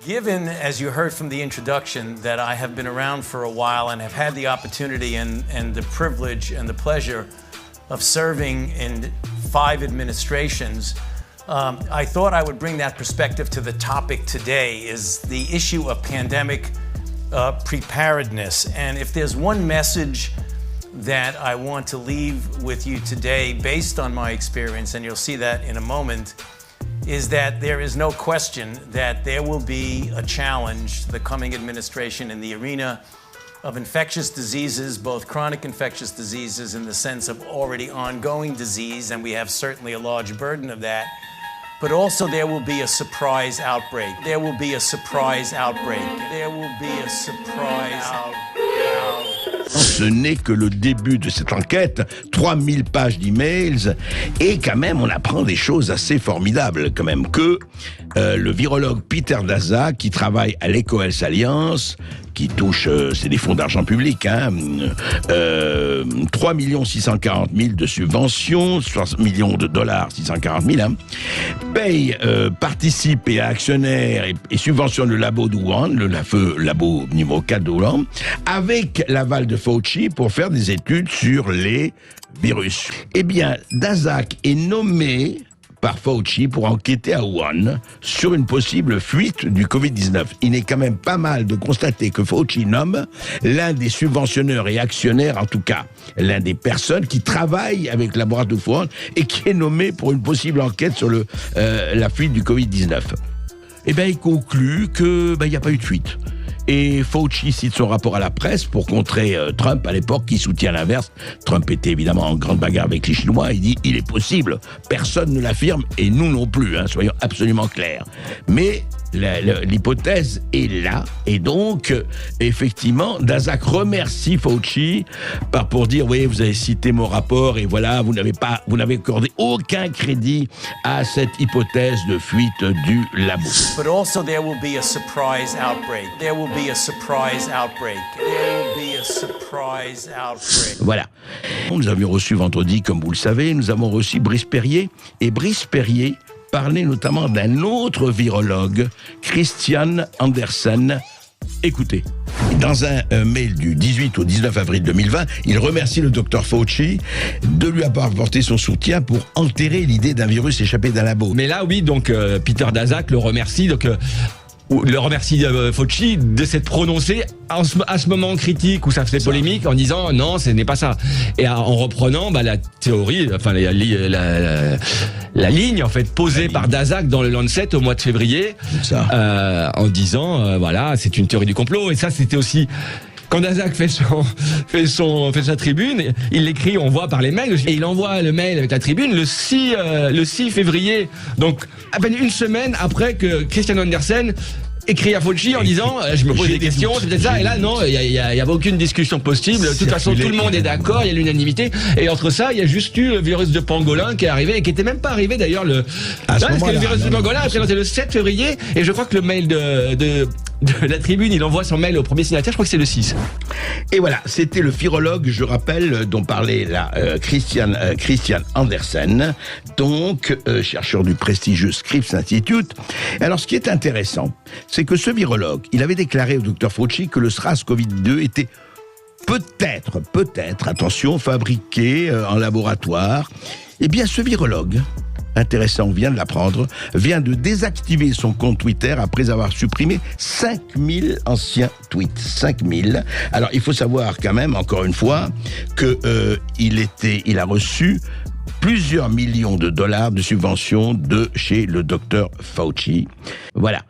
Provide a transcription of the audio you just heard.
Given, as you heard from the introduction, that I have been around for a while and have had the opportunity and the privilege and the pleasure of serving in 5 administrations, I thought I would bring that perspective to the topic today, is the issue of pandemic preparedness. And if there's one message that I want to leave with you today based on my experience, and you'll see that in a moment, is that there is no question that there will be a challenge to the coming administration in the arena of infectious diseases, both chronic infectious diseases in the sense of already ongoing disease, and we have certainly a large burden of that, but also there will be a surprise outbreak. There will be a surprise outbreak. There will be a surprise outbreak. Ce n'est que le début de cette enquête, 3000 pages d'emails, et quand même on apprend des choses assez formidables quand même, que le virologue Peter Daszak, qui travaille à l'EcoHealth Alliance, qui touche, c'est des fonds d'argent public, 3 640 000 de subventions, 60 millions de dollars, 640 000, paye, participe et actionnaire et subventionne le labo de Wuhan, le labo numéro 4 de Wuhan, avec l'aval de Fauci pour faire des études sur les virus. Eh bien, Daszak est nommé par Fauci pour enquêter à Wuhan sur une possible fuite du Covid-19. Il est quand même pas mal de constater que Fauci nomme l'un des subventionneurs et actionnaires, en tout cas, l'un des personnes qui travaillent avec le laboratoire de Wuhan et qui est nommé pour une possible enquête sur la fuite du Covid-19. Eh bien, il conclut que il n'y a pas eu de fuite. Et Fauci cite son rapport à la presse pour contrer Trump à l'époque, qui soutient l'inverse. Trump était évidemment en grande bagarre avec les Chinois. Il dit il est possible, personne ne l'affirme et nous non plus, soyons absolument clairs. Mais l'hypothèse est là, et donc effectivement Daszak remercie Fauci pour dire oui, vous avez cité mon rapport et voilà, vous n'avez accordé aucun crédit à cette hypothèse de fuite du labo. But also there will be a surprise outbreak. There will be a surprise outbreak. There will be a surprise outbreak. Voilà. Nous avions reçu vendredi, comme vous le savez, nous avons reçu Brice Perrier, et Brice Perrier parlait notamment d'un autre virologue, Christian Andersen. Écoutez. Dans un mail du 18 au 19 avril 2020, il remercie le docteur Fauci de lui avoir apporté son soutien pour enterrer l'idée d'un virus échappé d'un labo. Mais là, oui, donc Peter Daszak le remercie, Fauci de s'être prononcé à ce moment critique où ça faisait polémique en disant non, ce n'est pas ça. Et en reprenant la théorie, enfin la ligne en fait posée par Daszak dans le Lancet au mois de février, en disant voilà, c'est une théorie du complot. Et ça, c'était aussi quand Daszak fait sa tribune, il l'écrit, on voit par les mails, et il envoie le mail avec la tribune le 6 février. Donc, à peine une semaine après que Christian Andersen écrit à Fauci en disant je me pose des questions, c'est peut-être ça, et là non, il y avait aucune discussion possible, de toute façon tout le monde est d'accord, il y a l'unanimité, et entre ça il y a juste eu le virus de pangolin qui est arrivé, et qui était même pas arrivé d'ailleurs parce que le virus de pangolin a présenté le 7 février, et je crois que le mail de la tribune, il envoie son mail au premier signataire, je crois que c'est le 6. Et voilà, c'était le virologue, je rappelle, dont parlait là Christian Andersen, donc chercheur du prestigieux Scripps Institute. Alors, ce qui est intéressant, c'est que ce virologue, il avait déclaré au docteur Fauci que le SRAS-CoV-2 était peut-être, attention, fabriqué en laboratoire. Eh bien, ce virologue, intéressant, on vient de l'apprendre, vient de désactiver son compte Twitter après avoir supprimé 5000 anciens tweets. 5000. Alors, il faut savoir quand même, encore une fois, que il a reçu plusieurs millions de dollars de subventions de chez le docteur Fauci. Voilà.